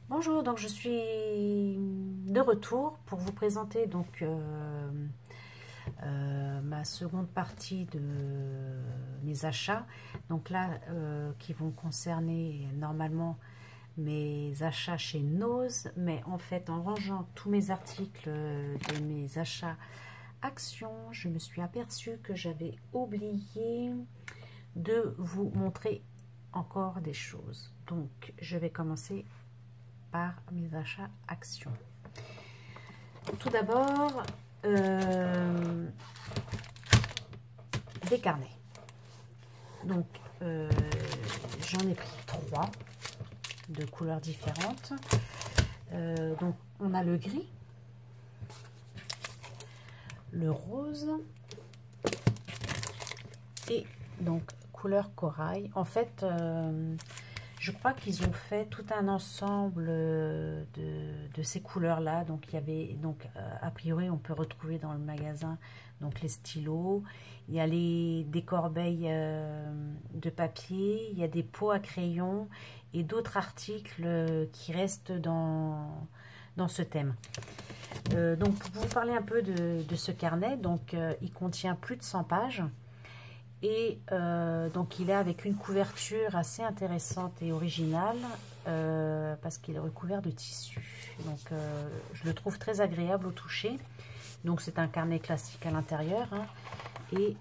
Bonjour, donc je suis de retour pour vous présenter donc ma seconde partie de mes achats. Donc là, qui vont concerner normalement mes achats chez Nose, mais en fait en rangeant tous mes articles de mes achats actions, je me suis aperçue que j'avais oublié de vous montrer encore des choses. Donc je vais commencer par mes achats actions. Tout d'abord, des carnets. Donc, j'en ai pris 3 de couleurs différentes. Donc, on a le gris, le rose et donc couleur corail. En fait, je crois qu'ils ont fait tout un ensemble de ces couleurs-là. Donc, il y avait, donc, a priori, on peut retrouver dans le magasin donc les stylos. Il y a des corbeilles de papier. Il y a des pots à crayon et d'autres articles qui restent dans ce thème. Donc, pour vous parler un peu de ce carnet, donc, il contient plus de 100 pages. Et donc il est avec une couverture assez intéressante et originale parce qu'il est recouvert de tissu. Donc je le trouve très agréable au toucher. Donc c'est un carnet classique à l'intérieur. Hein. Et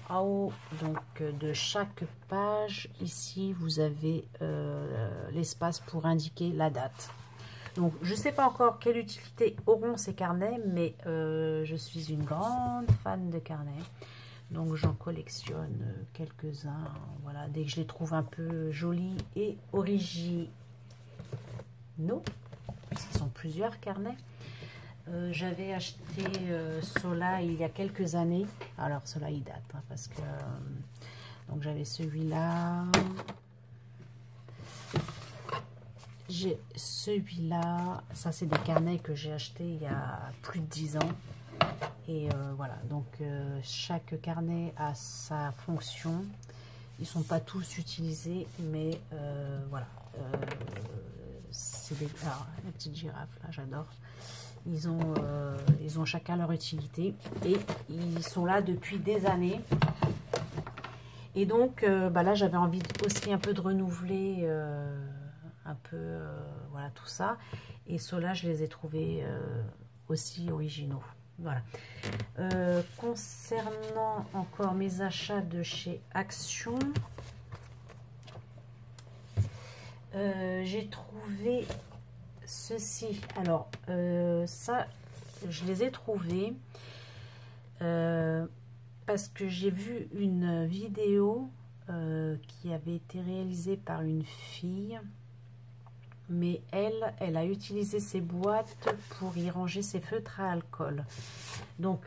en haut donc, de chaque page, ici vous avez l'espace pour indiquer la date. Donc je ne sais pas encore quelle utilité auront ces carnets, mais je suis une grande fan de carnets. Donc j'en collectionne quelques-uns, voilà, dès que je les trouve un peu jolis et originaux, parce qu'ils sont plusieurs carnets. J'avais acheté ceux-là il y a quelques années, alors ceux-là ils datent, hein, parce que donc j'avais celui-là, j'ai celui-là, ça c'est des carnets que j'ai achetés il y a plus de 10 ans. Et voilà, donc chaque carnet a sa fonction. Ils sont pas tous utilisés, mais voilà. C'est des... Alors, la petite girafe, là, j'adore. Ils ont chacun leur utilité. Et ils sont là depuis des années. Et donc, là, j'avais envie aussi un peu de renouveler un peu, voilà, tout ça. Et ceux-là, je les ai trouvés aussi originaux. Voilà. Concernant encore mes achats de chez Action, j'ai trouvé ceci. Alors, ça, je les ai trouvés parce que j'ai vu une vidéo qui avait été réalisée par une fille. Mais elle a utilisé ses boîtes pour y ranger ses feutres à alcool. Donc,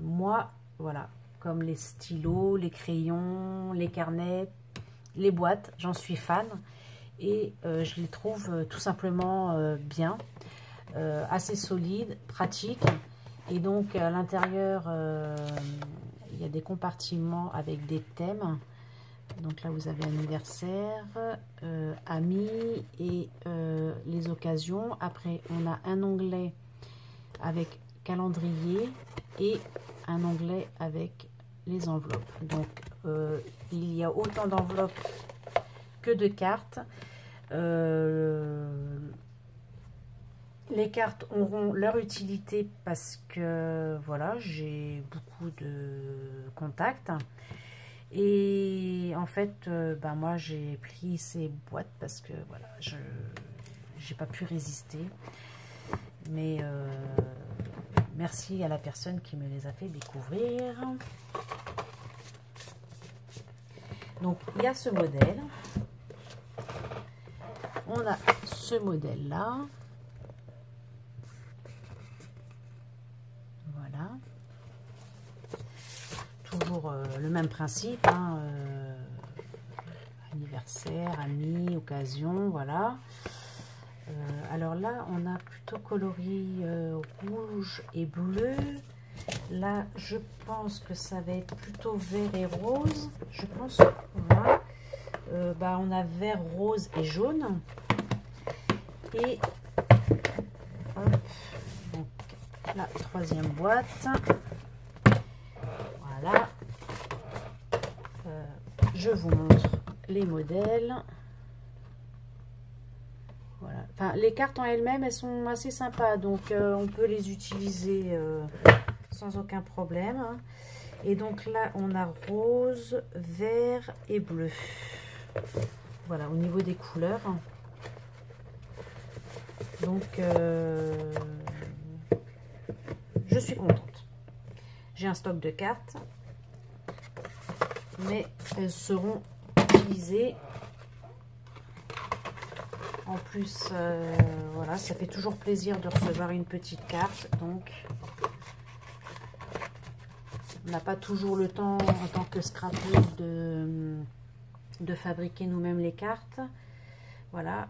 moi, voilà, comme les stylos, les crayons, les carnets, les boîtes, j'en suis fan. Et je les trouve tout simplement bien, assez solides, pratiques. Et donc, à l'intérieur, il y a des compartiments avec des thèmes. Donc là, vous avez anniversaire, amis et les occasions. Après, on a un onglet avec calendrier et un onglet avec les enveloppes. Donc, il y a autant d'enveloppes que de cartes. Les cartes auront leur utilité parce que, voilà, j'ai beaucoup de contacts. Et en fait, moi j'ai pris ces boîtes parce que voilà, je n'ai pas pu résister. Mais merci à la personne qui me les a fait découvrir. Donc il y a ce modèle. On a ce modèle-là. Voilà. Toujours le même principe, hein, anniversaire, amis, occasion, voilà. Alors là, on a plutôt coloris rouge et bleu. Là, je pense que ça va être plutôt vert et rose. Je pense, voilà. On a vert, rose et jaune. Et hop, donc la troisième boîte. Voilà. Je vous montre les modèles. Voilà. Enfin, les cartes en elles-mêmes, elles sont assez sympas, donc on peut les utiliser sans aucun problème. Et donc là, on a rose, vert et bleu. Voilà, au niveau des couleurs. Donc, je suis contente. J'ai un stock de cartes, mais elles seront utilisées. En plus, voilà, ça fait toujours plaisir de recevoir une petite carte. Donc, on n'a pas toujours le temps en tant que scrapeuse de fabriquer nous-mêmes les cartes. Voilà,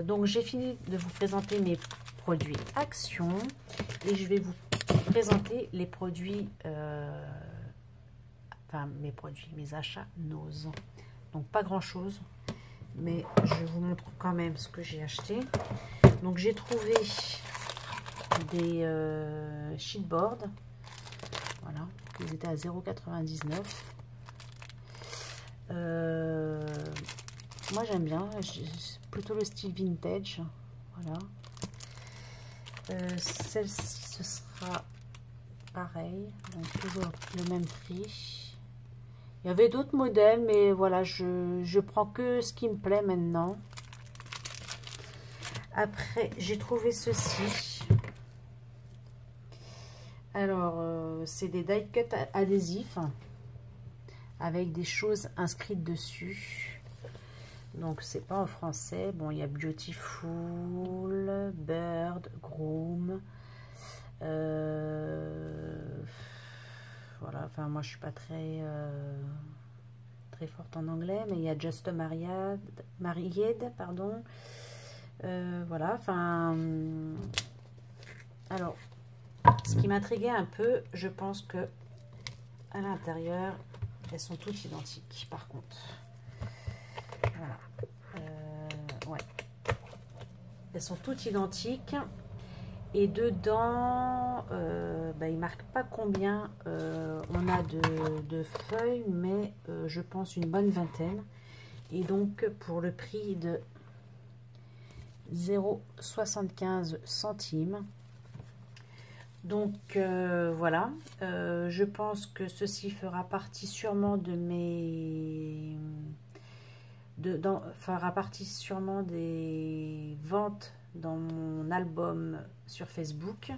donc j'ai fini de vous présenter mes produits Action et je vais vous présenter les produits, enfin mes achats Nose. Donc pas grand chose, mais je vous montre quand même ce que j'ai acheté. Donc j'ai trouvé des sheetboards, voilà, ils étaient à 0,99 €. Moi j'aime bien, plutôt le style vintage. Voilà. Celle-ci ce sera pareil, donc toujours le même prix. Il y avait d'autres modèles, mais voilà, je prends que ce qui me plaît maintenant. Après, j'ai trouvé ceci. Alors, c'est des die cut adhésifs avec des choses inscrites dessus. Donc c'est pas en français. Bon, il y a Beautiful, Bird, Groom. Voilà, enfin moi je suis pas très forte en anglais, mais il y a Just Married, pardon. Voilà, enfin. Alors, ce qui m'intriguait un peu, je pense que à l'intérieur, elles sont toutes identiques. Par contre. Voilà. Ouais. Elles sont toutes identiques. Et dedans, il ne marque pas combien on a de feuilles, mais je pense une bonne vingtaine. Et donc, pour le prix de 0,75 centimes. Donc, voilà. Je pense que ceci fera partie sûrement de mes... fera partie sûrement des ventes dans mon album sur Facebook.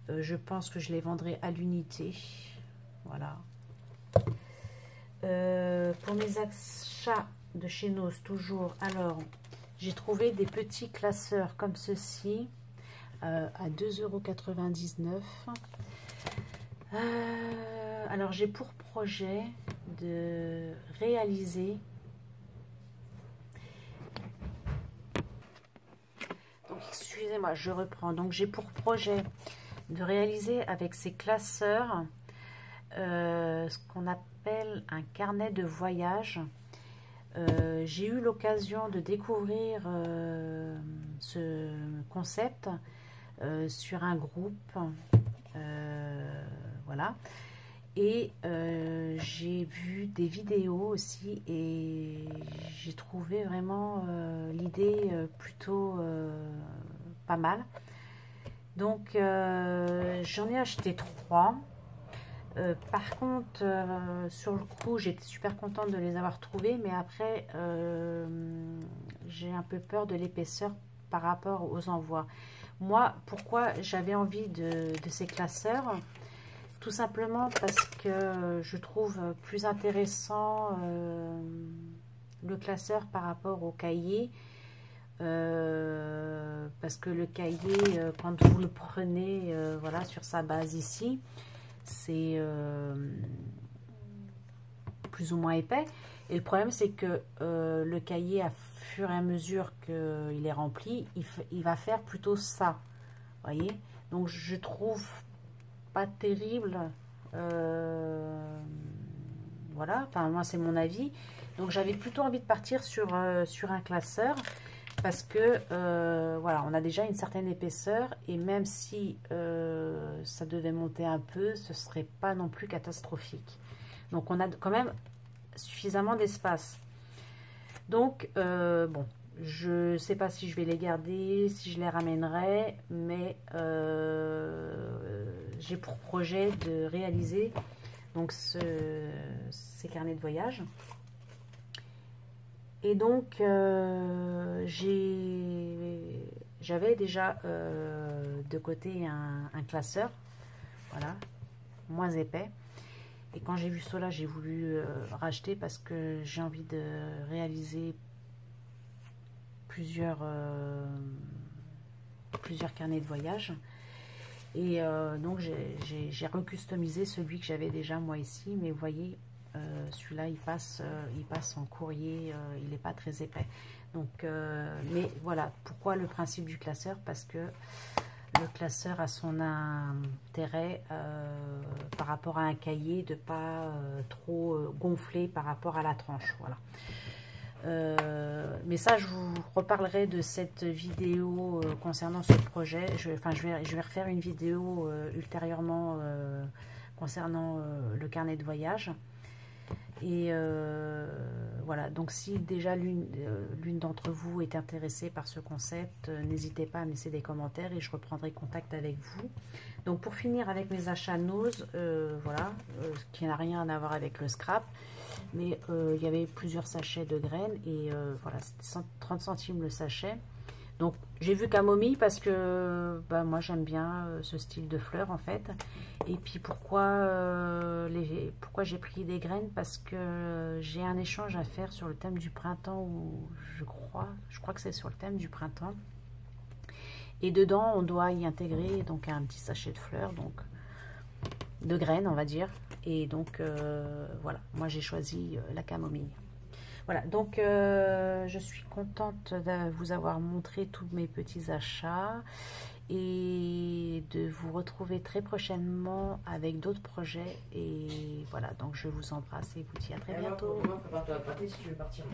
Je pense que je les vendrai à l'unité. Voilà. Pour mes achats de chez Nose, toujours, alors j'ai trouvé des petits classeurs comme ceci à 2,99 €. Alors j'ai pour projet de réaliser... Excusez-moi, je reprends. Donc, j'ai pour projet de réaliser avec ces classeurs ce qu'on appelle un carnet de voyage. J'ai eu l'occasion de découvrir ce concept sur un groupe. Voilà. Et j'ai vu des vidéos aussi et j'ai trouvé vraiment l'idée plutôt pas mal. Donc j'en ai acheté 3. Par contre, sur le coup, j'étais super contente de les avoir trouvés, mais après, j'ai un peu peur de l'épaisseur par rapport aux envois. Moi, pourquoi j'avais envie de ces classeurs? Tout simplement parce que je trouve plus intéressant le classeur par rapport au cahier. Parce que le cahier, quand vous le prenez voilà, sur sa base ici, c'est plus ou moins épais. Et le problème, c'est que le cahier, à fur et à mesure qu'il est rempli, il va faire plutôt ça. Voyez? Donc, je trouve pas terrible. Voilà, enfin, moi, c'est mon avis. Donc, j'avais plutôt envie de partir sur un classeur. parce que voilà, on a déjà une certaine épaisseur et même si ça devait monter un peu, ce serait pas non plus catastrophique. Donc on a quand même suffisamment d'espace. Donc bon, je sais pas si je vais les garder, si je les ramènerai, mais j'ai pour projet de réaliser donc ces carnets de voyage. Et donc, j'avais déjà de côté un classeur, voilà, moins épais. Et quand j'ai vu cela, j'ai voulu racheter parce que j'ai envie de réaliser plusieurs carnets de voyage. Et donc, j'ai recustomisé celui que j'avais déjà moi ici, mais vous voyez, celui-là il passe en courrier, il n'est pas très épais. Donc mais voilà pourquoi le principe du classeur, parce que le classeur a son intérêt par rapport à un cahier, de pas trop gonfler par rapport à la tranche, voilà. Mais ça, je vous reparlerai de cette vidéo concernant ce projet. Je vais refaire une vidéo ultérieurement concernant le carnet de voyage. Et voilà, donc si déjà l'une d'entre vous est intéressée par ce concept, n'hésitez pas à me laisser des commentaires et je reprendrai contact avec vous. Donc pour finir avec mes achats Nose, voilà, qui n'a rien à voir avec le scrap, mais il y avait plusieurs sachets de graines et voilà, c'était 30 centimes le sachet. Donc j'ai vu camomille parce que bah, moi j'aime bien ce style de fleurs en fait. Et puis pourquoi j'ai pris des graines, parce que j'ai un échange à faire sur le thème du printemps, où je crois que c'est sur le thème du printemps. Et dedans on doit y intégrer donc un petit sachet de fleurs, donc de graines on va dire. Et donc voilà, moi j'ai choisi la camomille. Voilà, donc je suis contente de vous avoir montré tous mes petits achats et de vous retrouver très prochainement avec d'autres projets. Et voilà, donc je vous embrasse et vous dis à très bientôt. Prépare-toi à gratter si tu veux partir.